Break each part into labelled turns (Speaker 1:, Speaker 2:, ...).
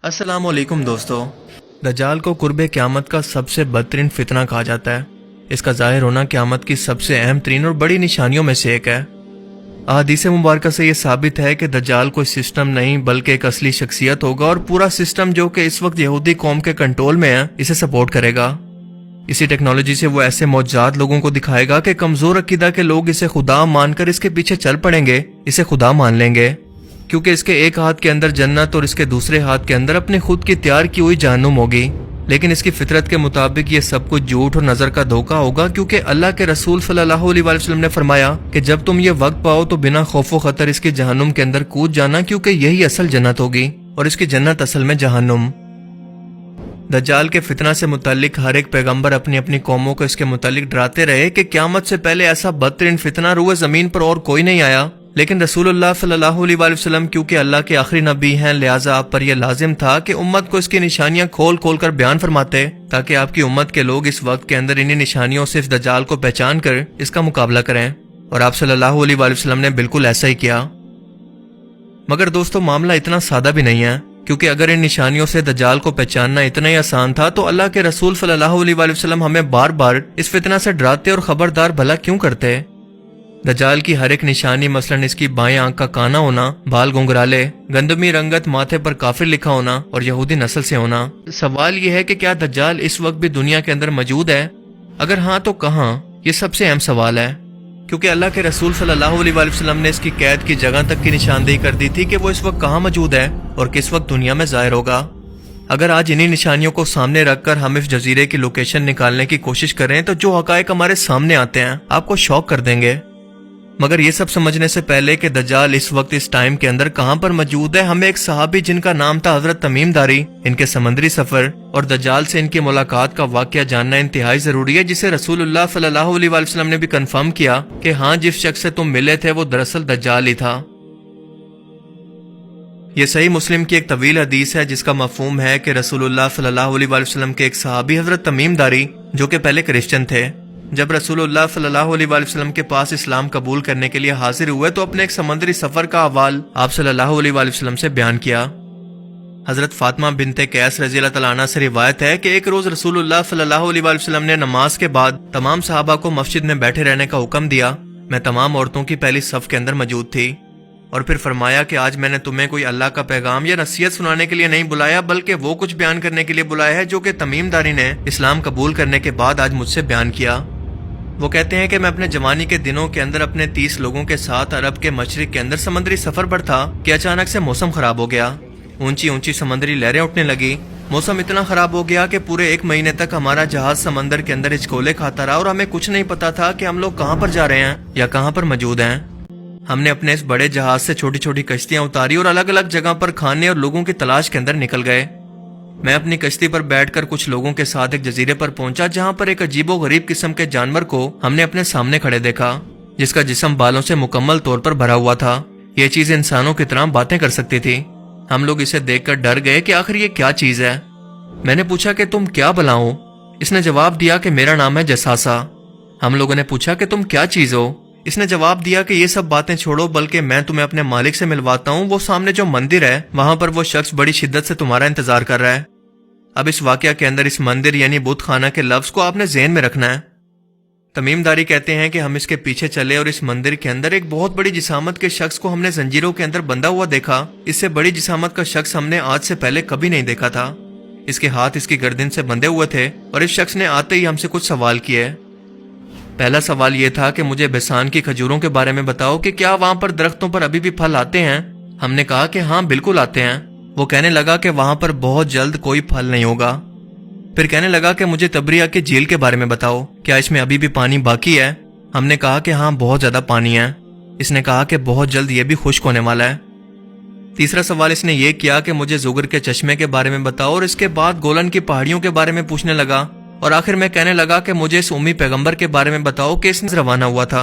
Speaker 1: अस्सलाम वालेकुम दोस्तों। दज्जाल को कुर्बे क़यामत का सबसे बदतरीन फितना कहा जाता है। इसका ज़ाहिर होना क़यामत की सबसे अहम तरीन और बड़ी निशानियों में से एक है। अहादीस मुबारक से ये साबित है कि दज्जाल कोई सिस्टम नहीं बल्कि एक असली शख्सियत होगा और पूरा सिस्टम जो कि इस वक्त यहूदी कौम के कंट्रोल में है इसे सपोर्ट करेगा। इसी टेक्नोलॉजी से वो ऐसे मौजूद लोगों को दिखाएगा कि कमजोर अकीदा के लोग इसे खुदा मानकर इसके पीछे चल पड़ेंगे, इसे खुदा मान लेंगे, क्योंकि इसके एक हाथ के अंदर जन्नत और इसके दूसरे हाथ के अंदर अपने खुद की तैयार की हुई जहन्नुम होगी। लेकिन इसकी फितरत के मुताबिक ये सब कुछ झूठ और नजर का धोखा होगा, क्योंकि अल्लाह के रसूल सल्लल्लाहु अलैहि वसल्लम ने फरमाया कि जब तुम ये वक्त पाओ तो बिना खौफो खतर इसकी जहन्नुम के अंदर कूद जाना, क्योंकि यही असल जन्नत होगी और इसकी जन्नत असल में जहन्नुम। दज्जाल के फितना से मुतालिक हर एक पैगंबर अपनी अपनी कौमों को इसके मुतालिक डराते रहे कि क़यामत से पहले ऐसा बदतरीन फितना रुए जमीन पर और कोई नहीं आया। लेकिन रसूलुल्लाह सल्लल्लाहु अलैहि वसल्लम क्योंकि अल्लाह के आखिरी नबी हैं, लिहाजा आप पर यह लाजिम था कि उम्मत को इसकी निशानियां खोल खोल कर बयान फरमाते, ताकि आपकी उम्मत के लोग इस वक्त के अंदर इन्हीं निशानियों से इस दज्जाल को पहचान कर इसका मुकाबला करें। और आप सल्लल्लाहु अलैहि वसल्लम ने बिल्कुल ऐसा ही किया। मगर दोस्तों, मामला इतना सादा भी नहीं है, क्योंकि अगर इन निशानियों से दज्जाल को पहचानना इतना ही आसान था तो अल्लाह के रसूल सल्लल्लाहु अलैहि वसल्लम हमें बार बार इस फितना से डराते और खबरदार भला क्यों करते। दज्जाल की हर एक निशानी, मसलन इसकी बाएं आंख का काना होना, बाल गुंगराले, गंदमी रंगत, माथे पर काफिर लिखा होना और यहूदी नस्ल से होना। सवाल यह है कि क्या दज्जाल इस वक्त भी दुनिया के अंदर मौजूद है? अगर हाँ तो कहाँ? ये सबसे अहम सवाल है, क्योंकि अल्लाह के रसूल सल्लल्लाहु अलैहि वसल्लम ने इसकी कैद की जगह तक की निशानदेही कर दी थी कि वो इस वक्त कहाँ मौजूद है और किस वक्त दुनिया में जाहिर होगा। अगर आज इन्हीं निशानियों को सामने रखकर हम इस जजीरे की लोकेशन निकालने की कोशिश करें तो जो हकायक हमारे सामने आते हैं आपको शॉक कर देंगे। मगर ये सब समझने से पहले कि दज्जाल इस वक्त इस टाइम के अंदर कहां पर मौजूद है, हमें एक सहाबी जिनका नाम था हजरत तमीम दारी, इनके समंदरी सफर और दज्जाल से इनकी मुलाकात का वाकया जानना इंतहाई जरूरी है, जिसे रसूलुल्लाह सल्लल्लाहु अलैहि वसल्लम ने भी कंफर्म किया कि हाँ, जिस शख्स से तुम मिले थे वो दरअसल दज्जाल ही था। ये सही मुस्लिम की एक तवील हदीस है जिसका मफहूम है कि रसूलुल्लाह सल्लल्लाहु अलैहि वसल्लम के एक सहाबी हजरत तमीम दारी, जो कि पहले क्रिश्चियन थे, जब रसूलुल्लाह सल्लल्लाहु अलैहि वसल्लम के पास इस्लाम कबूल करने के लिए हाजिर हुए तो अपने एक समंदरी सफर का अहवाल आप सल्लल्लाहु अलैहि वसल्लम से बयान किया। हजरत फातिमा बिनते कैस रज़ी अल्लाह तआला अन्हा से रिवायत है कि एक रोज रसूलुल्लाह सल्लल्लाहु अलैहि वसल्लम ने नमाज के बाद तमाम सहाबा को मस्जिद में बैठे रहने का हुक्म दिया। मैं तमाम औरतों की पहली सफ के अंदर मौजूद थी और फिर फरमाया कि आज मैंने तुम्हें कोई अल्लाह का पैगाम या नसीहत सुनाने के लिए नहीं बुलाया, बल्कि वो कुछ बयान करने के लिए बुलाया है जो कि तमीम दारी ने इस्लाम कबूल करने के बाद आज मुझसे बयान किया। वो कहते हैं कि मैं अपने जवानी के दिनों के अंदर अपने 30 लोगों के साथ अरब के मशरिक के अंदर समंदरी सफर पर था कि अचानक से मौसम खराब हो गया। ऊंची ऊंची समंदरी लहरें उठने लगी। मौसम इतना खराब हो गया कि पूरे 1 महीने तक हमारा जहाज समंदर के अंदर हिचकोले खाता रहा और हमें कुछ नहीं पता था कि हम लोग कहाँ पर जा रहे हैं या कहाँ पर मौजूद हैं। हमने अपने इस बड़े जहाज से छोटी छोटी कश्तियां उतारी और अलग अलग जगह पर खाने और लोगों की तलाश के अंदर निकल गए। मैं अपनी कश्ती पर बैठकर कुछ लोगों के साथ एक जजीरे पर पहुंचा, जहां पर एक अजीबो गरीब किस्म के जानवर को हमने अपने सामने खड़े देखा, जिसका जिस्म बालों से मुकम्मल तौर पर भरा हुआ था। यह चीज इंसानों की तरह बातें कर सकती थी। हम लोग इसे देखकर डर गए कि आखिर ये क्या चीज है। मैंने पूछा कि तुम क्या भला हो? इसने जवाब दिया कि मेरा नाम है जसासा। हम लोगों ने पूछा कि तुम क्या चीज हो? इसने जवाब दिया कि ये सब बातें छोड़ो, बल्कि मैं तुम्हें अपने मालिक से मिलवाता हूँ। वो सामने जो मंदिर है वहां पर वो शख्स बड़ी शिद्दत से तुम्हारा इंतजार कर रहा है। अब इस वाकया के अंदर इस मंदिर यानी बुत खाना के लफ्ज को आपने ज़हन में रखना है। तमीमदारी कहते हैं कि हम इसके पीछे चले और इस मंदिर के अंदर एक बहुत बड़ी जिसामत के शख्स को हमने जंजीरों के अंदर बंधा हुआ देखा। इससे बड़ी जिसामत का शख्स हमने आज से पहले कभी नहीं देखा था। इसके हाथ इसकी गर्दन से बंधे हुए थे और इस शख्स ने आते ही हमसे कुछ सवाल किए। पहला सवाल यह था कि मुझे बेसान की खजूरों के बारे में बताओ कि क्या वहां पर दरख्तों पर अभी भी फल आते हैं। हमने कहा कि हाँ, बिल्कुल आते हैं। वो कहने लगा कि वहां पर बहुत जल्द कोई फल नहीं होगा। फिर कहने लगा कि मुझे तबरिया की झील के बारे में बताओ, क्या इसमें अभी भी पानी बाकी है। हमने कहा कि हाँ, बहुत ज्यादा पानी है। इसने कहा कि बहुत जल्द ये भी खुश्क होने वाला है। तीसरा सवाल इसने ये किया कि मुझे जुगर के चश्मे के बारे में बताओ, और इसके बाद गोलन की पहाड़ियों के बारे में पूछने लगा। और आखिर में कहने लगा कि मुझे इस उम्मी पैगंबर के बारे में बताओ कि इसने रवाना हुआ था।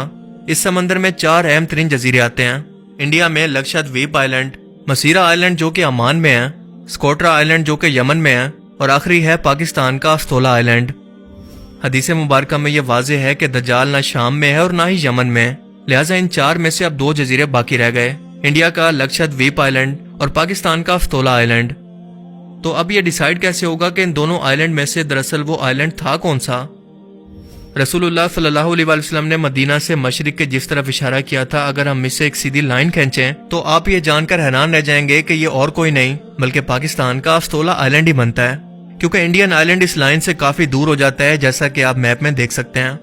Speaker 1: इस समंदर में 4 अहम तरीन जजीरे आते हैं। इंडिया में लक्षद्वीप आइलैंड, मसीरा आइलैंड जो कि अमान में है, स्कोट्रा आइलैंड जो कि यमन में है, और आखिरी है पाकिस्तान का अस्तोला आइलैंड। हदीस मुबारक में यह वाज़ेह है कि दज्जाल ना शाम में है और ना ही यमन में, लिहाजा इन 4 में से अब 2 जजीरे बाकी रह गए, इंडिया का लक्षद्वीप आइलैंड और पाकिस्तान का अस्तोला आइलैंड। تو اب یہ ڈیسائیڈ کیسے ہوگا کہ ان دونوں آئلینڈ میں سے دراصل وہ آئلینڈ تھا کون سا؟ رسول اللہ صلی اللہ علیہ وآلہ وسلم نے مدینہ سے مشرق کے جس طرف اشارہ کیا تھا، اگر ہم اس سے ایک سیدھی لائن کھینچیں تو آپ یہ جان کر حیران رہ جائیں گے کہ یہ اور کوئی نہیں بلکہ پاکستان کا افتولہ آئلینڈ ہی بنتا ہے، کیونکہ انڈین آئلینڈ اس لائن سے کافی دور ہو جاتا ہے، جیسا کہ آپ میپ میں دیکھ سکتے ہیں۔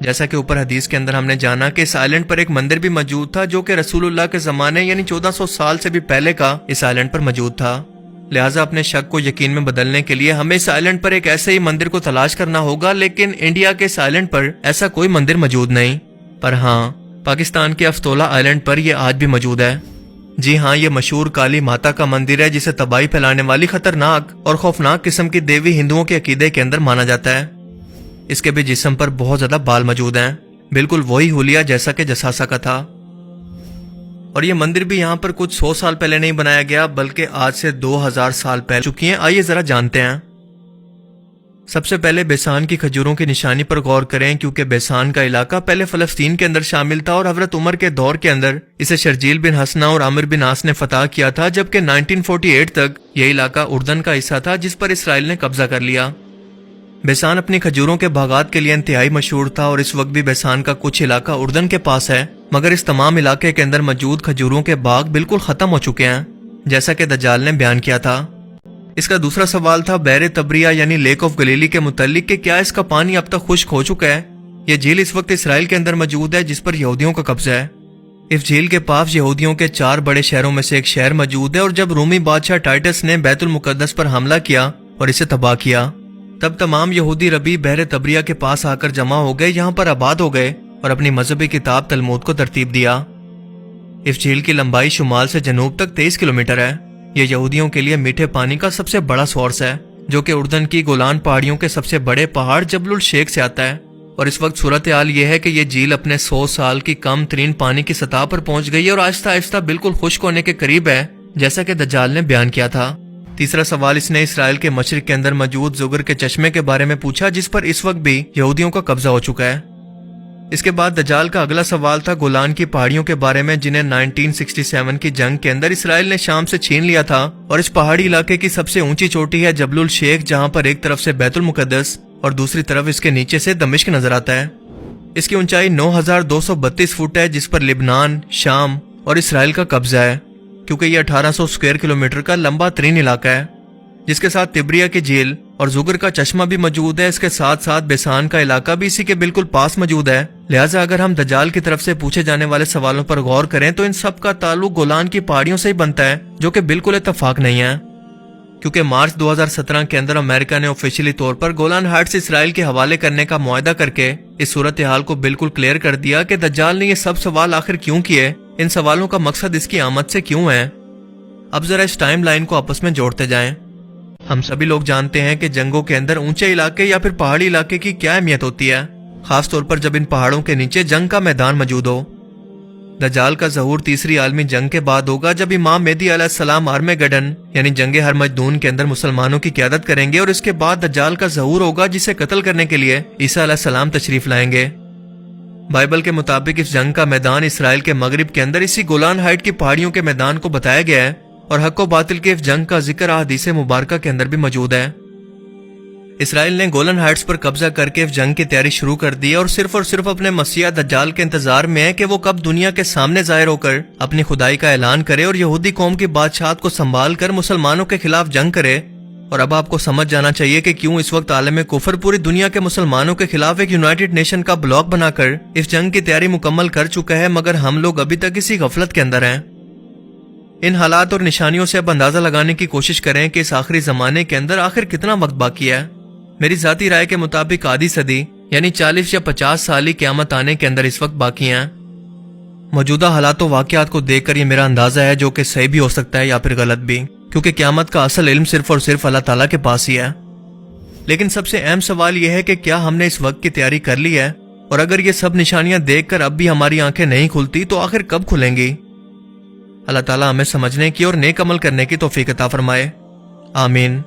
Speaker 1: جیسا کہ اوپر حدیث کے اندر ہم نے جانا کہ اس آئلینڈ پر ایک مندر بھی موجود تھا جو کہ رسول اللہ کے زمانے یعنی 1400 سال سے بھی پہلے کا اس آئلینڈ پر موجود تھا۔ لہٰذا اپنے شک کو یقین میں بدلنے کے لیے ہمیں اس آئلینڈ پر ایک ایسے ہی مندر کو تلاش کرنا ہوگا، لیکن انڈیا کے اس آئلینڈ پر ایسا کوئی مندر موجود نہیں، پر ہاں پاکستان کے افتولہ آئلینڈ پر یہ آج بھی موجود ہے۔ جی ہاں، یہ مشہور کالی ماتا کا مندر ہے جسے تباہی پھیلانے والی خطرناک اور خوفناک قسم کی دیوی ہندوؤں کے عقیدے کے اندر مانا جاتا ہے۔ اس کے بھی جسم پر بہت زیادہ بال موجود ہیں، بالکل وہی ہولیا جیسا کہ جساسا کا تھا۔ اور یہ مندر بھی یہاں پر کچھ 100 سال پہلے نہیں بنایا گیا بلکہ آج سے 2000 سال پہلے چکی ہیں۔ آئیے ذرا جانتے ہیں۔ سب سے پہلے بیسان کی کھجوروں کی نشانی پر غور کریں، کیونکہ بیسان کا علاقہ پہلے فلسطین کے اندر شامل تھا اور حضرت عمر کے دور کے اندر اسے شرجیل بن حسنہ اور عامر بن عاص نے فتح کیا تھا، جبکہ 1948 تک یہ علاقہ اردن کا حصہ تھا جس پر اسرائیل نے قبضہ کر لیا۔ بیسان اپنی کھجوروں کے باغات کے لیے انتہائی مشہور تھا اور اس وقت بھی بیسان کا کچھ علاقہ اردن کے پاس ہے، مگر اس تمام علاقے کے اندر موجود کھجوروں کے باغ بالکل ختم ہو چکے ہیں، جیسا کہ دجال نے بیان کیا تھا۔ اس کا دوسرا سوال تھا بحر تبریہ یعنی لیک آف گلیلی کے متعلق کہ کیا اس کا پانی اب تک خشک ہو چکا ہے؟ یہ جھیل اس وقت اسرائیل کے اندر موجود ہے جس پر یہودیوں کا قبضہ ہے۔ اس جھیل کے پاس یہودیوں کے 4 بڑے شہروں میں سے ایک شہر موجود ہے، اور جب رومی بادشاہ ٹائٹس نے بیت المقدس پر حملہ کیا اور اسے تباہ کیا، تب تمام یہودی ربی بحر تبریہ کے پاس آ کر جمع ہو گئے، یہاں پر آباد ہو گئے اور اپنی مذہبی کتاب تلمود کو ترتیب دیا۔ اس جھیل کی لمبائی شمال سے جنوب تک 23 کلومیٹر ہے۔ یہ یہودیوں کے لیے میٹھے پانی کا سب سے بڑا سورس ہے، جو کہ اردن کی گولان پہاڑیوں کے سب سے بڑے پہاڑ جبل الشیخ سے آتا ہے۔ اور اس وقت صورتحال یہ ہے کہ یہ جھیل اپنے 100 سال کی کم ترین پانی کی سطح پر پہنچ گئی ہے اور آہستہ آہستہ بالکل خشک ہونے کے قریب ہے، جیسا کہ دجال نے بیان کیا تھا۔ تیسرا سوال اس نے اسرائیل کے مشرق کے اندر موجود زگر کے چشمے کے بارے میں پوچھا، جس پر اس وقت بھی یہودیوں کا قبضہ ہو چکا ہے۔ اس کے بعد دجال کا اگلا سوال تھا گولان کی پہاڑیوں کے بارے میں، جنہیں 1967 کی جنگ کے اندر اسرائیل نے شام سے چھین لیا تھا، اور اس پہاڑی علاقے کی سب سے اونچی چوٹی ہے جبل الشیخ، جہاں پر ایک طرف سے بیت المقدس اور دوسری طرف اس کے نیچے سے دمشق نظر آتا ہے۔ اس کی اونچائی 9232 فٹ ہے، جس پر لبنان، شام اور اسرائیل کا قبضہ ہے، کیونکہ یہ 1800 اسکوائر کلومیٹر کا لمبا ترین علاقہ ہے، جس کے ساتھ تبریہ کی جھیل اور زگر کا چشمہ بھی موجود ہے۔ اس کے ساتھ ساتھ بیسان کا علاقہ بھی اسی کے بالکل پاس موجود ہے۔ لہٰذا اگر ہم دجال کی طرف سے پوچھے جانے والے سوالوں پر غور کریں تو ان سب کا تعلق گولان کی پہاڑیوں سے ہی بنتا ہے، جو کہ بالکل اتفاق نہیں ہے، کیونکہ مارچ 2017 کے اندر امریکہ نے آفیشیلی طور پر گولان ہائٹس اسرائیل کے حوالے کرنے کا معاہدہ کر کے اس صورتحال کو بالکل کلیئر کر دیا کہ دجال نے یہ سب سوال آخر کیوں کیے، ان سوالوں کا مقصد اس کی آمد سے کیوں ہے۔ اب ذرا اس ٹائم لائن کو آپس میں جوڑتے جائیں۔ ہم سبھی لوگ جانتے ہیں کہ جنگوں کے اندر اونچے علاقے یا پھر پہاڑی علاقے کی کیا اہمیت ہوتی ہے، خاص طور پر جب ان پہاڑوں کے نیچے جنگ کا میدان موجود ہو۔ دجال کا ظہور تیسری عالمی جنگ کے بعد ہوگا، جب امام مہدی علیہ السلام آرمیگڈن یعنی جنگ ہرمجدون کے اندر مسلمانوں کی قیادت کریں گے، اور اس کے بعد دجال کا ظہور ہوگا، جسے قتل کرنے کے لیے عیسیٰ علیہ السلام تشریف لائیں گے۔ بائبل کے مطابق اس جنگ کا میدان اسرائیل کے مغرب کے اندر اسی گولان ہائٹ کی پہاڑیوں کے میدان کو بتایا گیا ہے، اور حق و باطل کے اس جنگ کا ذکر احادیث مبارکہ کے اندر بھی موجود ہے۔ اسرائیل نے گولن ہائٹس پر قبضہ کر کے اس جنگ کی تیاری شروع کر دی اور صرف اپنے مسیح دجال کے انتظار میں ہے کہ وہ کب دنیا کے سامنے ظاہر ہو کر اپنی خدائی کا اعلان کرے اور یہودی قوم کی بادشاہت کو سنبھال کر مسلمانوں کے خلاف جنگ کرے۔ اور اب آپ کو سمجھ جانا چاہیے کہ کیوں اس وقت عالم کفر پوری دنیا کے مسلمانوں کے خلاف ایک یونائٹڈ نیشن کا بلاک بنا کر اس جنگ کی تیاری مکمل کر چکا ہے، مگر ہم لوگ ابھی تک اسی غفلت کے اندر ہیں۔ ان حالات اور نشانیوں سے اب اندازہ لگانے کی کوشش کریں کہ اس آخری زمانے کے اندر آخر کتنا وقت باقی ہے۔ میری ذاتی رائے کے مطابق آدھی صدی یعنی 40 یا 50 سال ہی قیامت آنے کے اندر اس وقت باقی ہیں۔ موجودہ حالات و واقعات کو دیکھ کر یہ میرا اندازہ ہے، جو کہ صحیح بھی ہو سکتا ہے یا پھر غلط بھی، کیونکہ قیامت کا اصل علم صرف اور صرف اللہ تعالیٰ کے پاس ہی ہے۔ لیکن سب سے اہم سوال یہ ہے کہ کیا ہم نے اس وقت کی تیاری کر لی ہے، اور اگر یہ سب نشانیاں دیکھ کر اب بھی ہماری آنکھیں نہیں کھلتی تو آخر کب کھلیں گی؟ اللہ تعالیٰ ہمیں سمجھنے کی اور نیک عمل کرنے کی توفیق عطا فرمائے، آمین۔